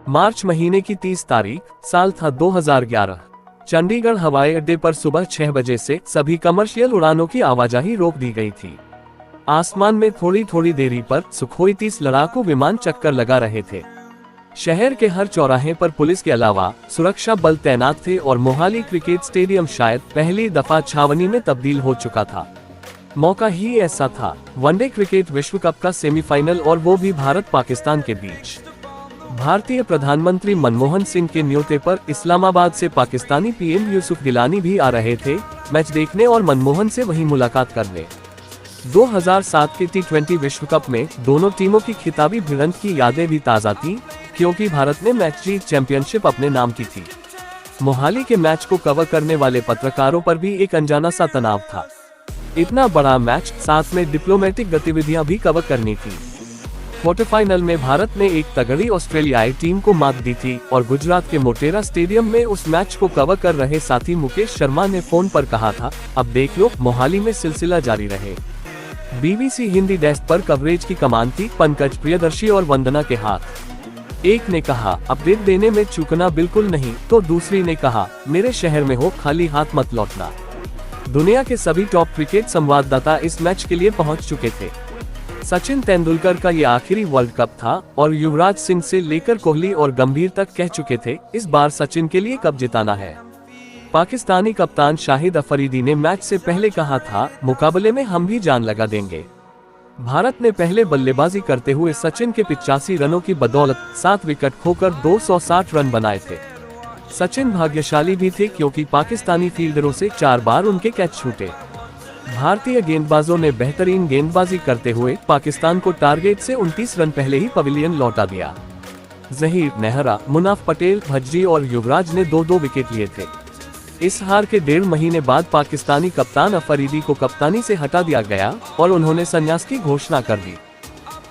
मार्च महीने की 30 तारीख, साल था 2011। चंडीगढ़ हवाई अड्डे पर सुबह 6 बजे से सभी कमर्शियल उड़ानों की आवाजाही रोक दी गई थी। आसमान में थोड़ी थोड़ी देरी पर सुखोई 30 लड़ाकू विमान चक्कर लगा रहे थे। शहर के हर चौराहे पर पुलिस के अलावा सुरक्षा बल तैनात थे और मोहाली क्रिकेट स्टेडियम शायद पहली दफा छावनी में तब्दील हो चुका था। मौका ही ऐसा था, वनडे क्रिकेट विश्व कप का सेमीफाइनल, और वो भी भारत पाकिस्तान के बीच। भारतीय प्रधानमंत्री मनमोहन सिंह के न्योते पर इस्लामाबाद से पाकिस्तानी पीएम यूसुफ गिलानी भी आ रहे थे मैच देखने और मनमोहन से वहीं मुलाकात करने। 2007 के T20 विश्व कप में दोनों टीमों की खिताबी भिड़ंत की यादें भी ताज़ा थीं, क्योंकि भारत ने मैच जीत चैंपियनशिप अपने नाम की थी। मोहाली के मैच को कवर करने वाले पत्रकारों पर भी एक अनजाना सा तनाव था। इतना बड़ा मैच, साथ में डिप्लोमेटिक गतिविधियां भी कवर करनी थी। क्वार्टर फाइनल में भारत ने एक तगड़ी ऑस्ट्रेलियाई टीम को मात दी थी और गुजरात के मोटेरा स्टेडियम में उस मैच को कवर कर रहे साथी मुकेश शर्मा ने फोन पर कहा था, अब देख लो, मोहाली में सिलसिला जारी रहे। BBC हिंदी डेस्क पर कवरेज की कमान थी पंकज प्रियदर्शी और वंदना के हाथ। एक ने कहा, अपडेट देने में चूकना बिल्कुल नहीं, तो दूसरी ने कहा, मेरे शहर में हो, खाली हाथ मत लौटना। दुनिया के सभी टॉप क्रिकेट संवाददाता इस मैच के लिए पहुंच चुके थे। सचिन तेंदुलकर का ये आखिरी वर्ल्ड कप था और युवराज सिंह से लेकर कोहली और गंभीर तक कह चुके थे, इस बार सचिन के लिए कप जिताना है। पाकिस्तानी कप्तान शाहिद अफरीदी ने मैच से पहले कहा था, मुकाबले में हम भी जान लगा देंगे। भारत ने पहले बल्लेबाजी करते हुए सचिन के 85 रनों की बदौलत 7 विकेट खोकर 260 रन बनाए थे। सचिन भाग्यशाली भी थे क्योंकि पाकिस्तानी फील्डरों से 4 बार उनके कैच छूटे। भारतीय गेंदबाजों ने बेहतरीन गेंदबाजी करते हुए पाकिस्तान को टारगेट से 29 रन पहले ही पवेलियन लौटा दिया। जहीर, नेहरा, मुनाफ पटेल, भज्जी और युवराज ने 2-2 विकेट लिए थे। इस हार के 1.5 महीने बाद पाकिस्तानी कप्तान अफरीदी को कप्तानी से हटा दिया गया और उन्होंने संन्यास की घोषणा कर दी।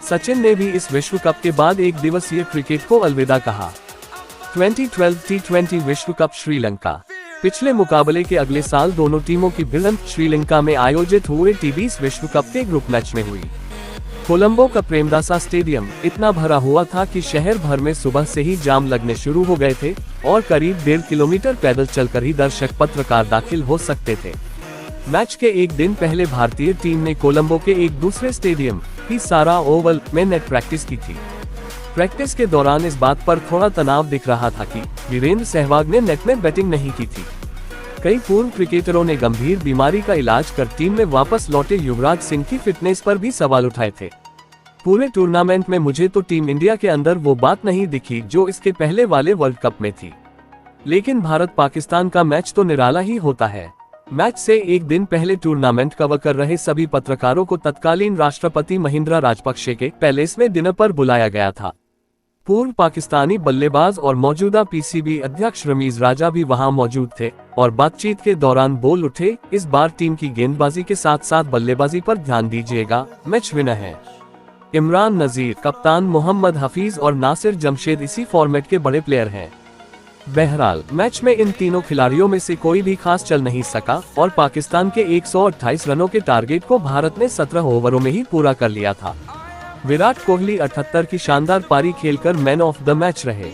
सचिन ने भी इस विश्व कप के बाद एक दिवसीय क्रिकेट को अलविदा कहा। 2012 T20 विश्व कप श्रीलंका। पिछले मुकाबले के अगले साल दोनों टीमों की भिड़ंत श्रीलंका में आयोजित हुए T20 विश्व कप के ग्रुप मैच में हुई। कोलंबो का प्रेमदासा स्टेडियम इतना भरा हुआ था कि शहर भर में सुबह से ही जाम लगने शुरू हो गए थे और करीब 1.5 किलोमीटर पैदल चलकर ही दर्शक पत्रकार दाखिल हो सकते थे। मैच के एक दिन पहले भारतीय टीम ने कोलंबो के एक दूसरे स्टेडियम सारा ओवल में नेट प्रैक्टिस की थी। प्रैक्टिस के दौरान इस बात पर थोड़ा तनाव दिख रहा था कि वीरेंद्र सहवाग ने नेट में बैटिंग नहीं की थी। कई पूर्व क्रिकेटरों ने गंभीर बीमारी का इलाज कर टीम में वापस लौटे युवराज सिंह की फिटनेस पर भी सवाल उठाए थे। पूरे टूर्नामेंट में मुझे तो टीम इंडिया के अंदर वो बात नहीं दिखी जो इसके पहले वाले वर्ल्ड कप में थी। लेकिन भारत पाकिस्तान का मैच तो निराला ही होता है। मैच से एक दिन पहले टूर्नामेंट कवर कर रहे सभी पत्रकारों को तत्कालीन राष्ट्रपति महिंद्रा राजपक्षे के पैलेस में डिनर पर बुलाया गया था। पूर्व पाकिस्तानी बल्लेबाज और मौजूदा PCB अध्यक्ष रमीज राजा भी वहां मौजूद थे और बातचीत के दौरान बोल उठे, इस बार टीम की गेंदबाजी के साथ साथ बल्लेबाजी पर ध्यान दीजिएगा, मैच विनर है। इमरान नजीर, कप्तान मोहम्मद हफीज और नासिर जमशेद इसी फॉर्मेट के बड़े प्लेयर हैं। बहरहाल मैच में इन तीनों खिलाड़ियों में से कोई भी खास चल नहीं सका और पाकिस्तान के 128 रनों के टारगेट को भारत ने 17 ओवरों में ही पूरा कर लिया था। विराट कोहली 78 की शानदार पारी खेलकर मैन ऑफ द मैच रहे।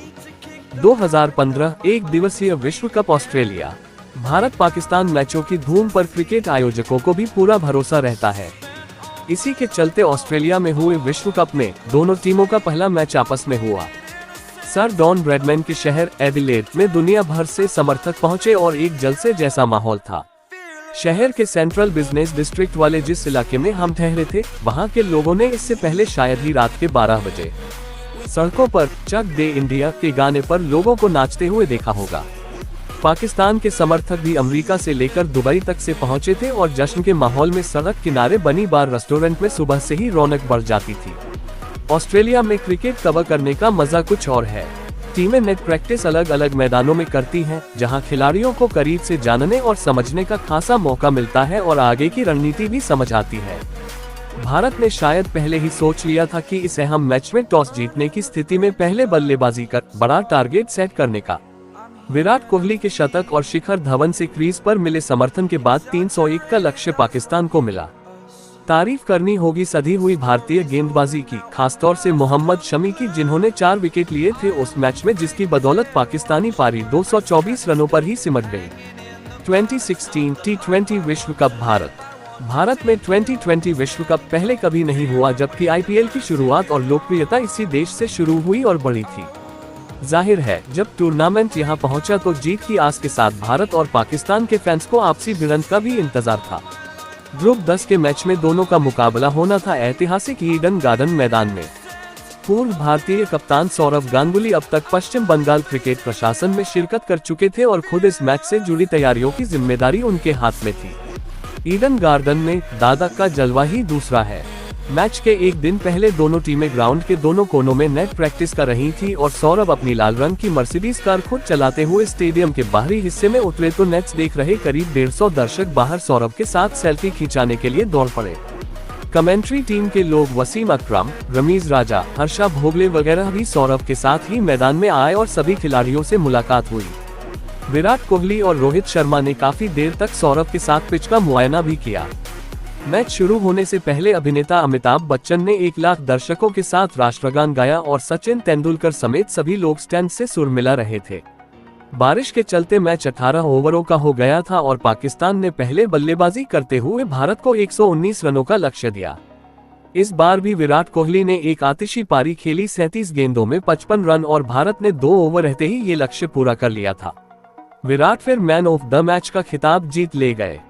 2015 एक दिवसीय विश्व कप ऑस्ट्रेलिया। भारत पाकिस्तान मैचों की धूम पर क्रिकेट आयोजकों को भी पूरा भरोसा रहता है। इसी के चलते ऑस्ट्रेलिया में हुए विश्व कप में दोनों टीमों का पहला मैच आपस में हुआ। सर डॉन ब्रैडमैन के शहर एडिलेड में दुनिया भर से समर्थक पहुंचे और एक जलसे जैसा माहौल था। शहर के सेंट्रल बिजनेस डिस्ट्रिक्ट वाले जिस इलाके में हम ठहरे थे, वहां के लोगों ने इससे पहले शायद ही रात के 12 बजे सड़कों पर चक दे इंडिया के गाने पर लोगों को नाचते हुए देखा होगा। पाकिस्तान के समर्थक भी अमेरिका से लेकर दुबई तक से पहुंचे थे और जश्न के माहौल में सड़क किनारे बनी बार रेस्टोरेंट में सुबह से ही रौनक बढ़ जाती थी। ऑस्ट्रेलिया में क्रिकेट कवर करने का मजा कुछ और है। टीमें नेट प्रैक्टिस अलग अलग मैदानों में करती हैं, जहां खिलाड़ियों को करीब से जानने और समझने का खासा मौका मिलता है और आगे की रणनीति भी समझ आती है। भारत ने शायद पहले ही सोच लिया था कि इस अहम मैच में टॉस जीतने की स्थिति में पहले बल्लेबाजी कर बड़ा टारगेट सेट करने का। विराट कोहली के शतक और शिखर धवन से क्रीज पर मिले समर्थन के बाद 301 का लक्ष्य पाकिस्तान को मिला। तारीफ करनी होगी सधी हुई भारतीय गेंदबाजी की, खासतौर से मोहम्मद शमी की, जिन्होंने 4 विकेट लिए थे उस मैच में, जिसकी बदौलत पाकिस्तानी पारी 224 रनों पर ही सिमट गई। 2016 T20 विश्व कप भारत में 2020 विश्व कप पहले कभी नहीं हुआ, जबकि IPL की शुरुआत और लोकप्रियता इसी देश से शुरू हुई और बढ़ी थी। जाहिर है, जब टूर्नामेंट यहां पहुंचा तो जीत की आस के साथ भारत और पाकिस्तान के फैंस को आपसी भिड़ंत का भी इंतजार था। ग्रुप 10 के मैच में दोनों का मुकाबला होना था ऐतिहासिक ईडन गार्डन मैदान में। पूर्व भारतीय कप्तान सौरव गांगुली अब तक पश्चिम बंगाल क्रिकेट प्रशासन में शिरकत कर चुके थे और खुद इस मैच से जुड़ी तैयारियों की जिम्मेदारी उनके हाथ में थी। ईडन गार्डन में दादा का जलवा ही दूसरा है। मैच के एक दिन पहले दोनों टीमें ग्राउंड के दोनों कोनों में नेट प्रैक्टिस कर रही थी और सौरव अपनी लाल रंग की मर्सिडीज कार खुद चलाते हुए स्टेडियम के बाहरी हिस्से में उतरे तो नेट्स देख रहे करीब 150 दर्शक बाहर सौरव के साथ सेल्फी खिंचाने के लिए दौड़ पड़े। कमेंट्री टीम के लोग वसीम अकरम, रमीज राजा, हर्षा भोगले वगैरह भी सौरव के साथ ही मैदान में आए और सभी खिलाड़ियों से मुलाकात हुई। विराट कोहली और रोहित शर्मा ने काफी देर तक सौरव के साथ पिच का मुआयना भी किया। मैच शुरू होने से पहले अभिनेता अमिताभ बच्चन ने 1 लाख दर्शकों के साथ राष्ट्रगान गाया और सचिन तेंदुलकर समेत सभी लोग स्टैंड से सुर मिला रहे थे। बारिश के चलते मैच 18 ओवरों का हो गया था और पाकिस्तान ने पहले बल्लेबाजी करते हुए भारत को 119 रनों का लक्ष्य दिया। इस बार भी विराट कोहली ने एक आतिशी पारी खेली, 37 गेंदों में 55 रन और भारत ने 2 ओवर रहते ही ये लक्ष्य पूरा कर लिया था। विराट फिर मैन ऑफ द मैच का खिताब जीत ले गए।